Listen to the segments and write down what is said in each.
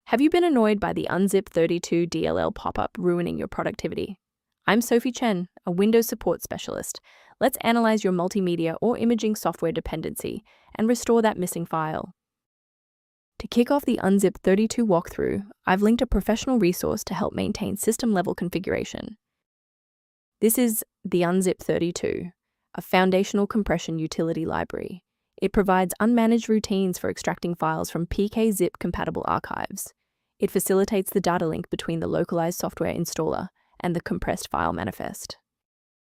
Have you been annoyed by the unzip32.dll pop-up ruining your productivity? I'm Sophie Chen, a Windows support specialist. Let's analyze your multimedia or imaging software dependency and restore that missing file. To kick off the unzip32 walkthrough, I've linked a professional resource to help maintain system-level configuration. This is the unzip32, a foundational compression utility library. It provides unmanaged routines for extracting files from PKZip-compatible archives. It facilitates the data link between the localized software installer and the compressed file manifest.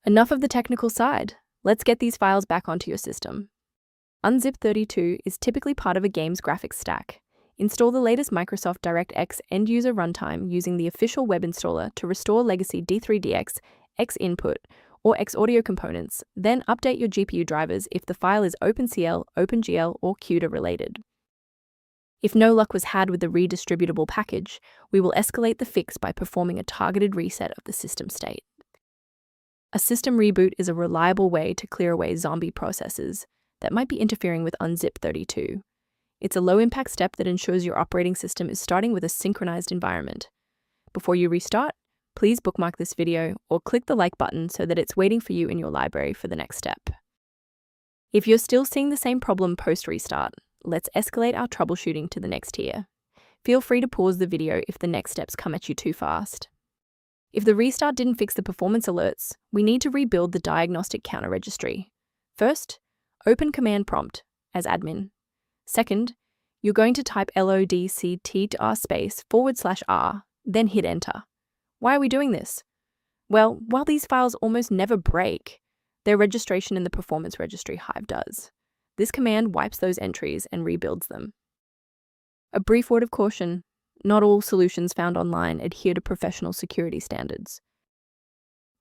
Enough of the technical side. Let's get these files back onto your system. unzip32 is typically part of a game's graphics stack. Install the latest Microsoft DirectX end-user runtime using the official web installer to restore legacy D3DX, X-input, or X-audio components, then update your GPU drivers if the file is OpenCL, OpenGL, or CUDA related. If no luck was had with the redistributable package, we will escalate the fix by performing a targeted reset of the system state. A system reboot is a reliable way to clear away zombie processes that might be interfering with unzip32. It's a low-impact step that ensures your operating system is starting with a synchronized environment. Before you restart, please bookmark this video or click the like button so that it's waiting for you in your library for the next step. If you're still seeing the same problem post-restart, let's escalate our troubleshooting to the next tier. Feel free to pause the video if the next steps come at you too fast. If the restart didn't fix the performance alerts, we need to rebuild the diagnostic counter registry. First, open command prompt as admin. Second, you're going to type lockt/r, then hit enter. Why are we doing this? Well, while these files almost never break, their registration in the performance registry Hive does. This command wipes those entries and rebuilds them. A brief word of caution: not all solutions found online adhere to professional security standards.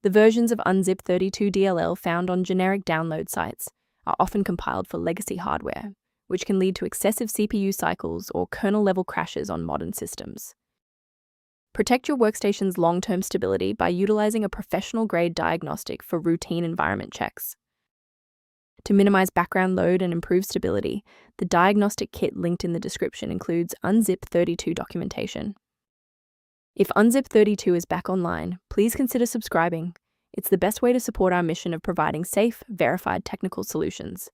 The versions of unzip32.dll found on generic download sites are often compiled for legacy hardware, which can lead to excessive CPU cycles or kernel-level crashes on modern systems. Protect your workstation's long-term stability by utilizing a professional-grade diagnostic for routine environment checks. To minimize background load and improve stability, the diagnostic kit linked in the description includes unzip32 documentation. If unzip32 is back online, please consider subscribing. It's the best way to support our mission of providing safe, verified technical solutions.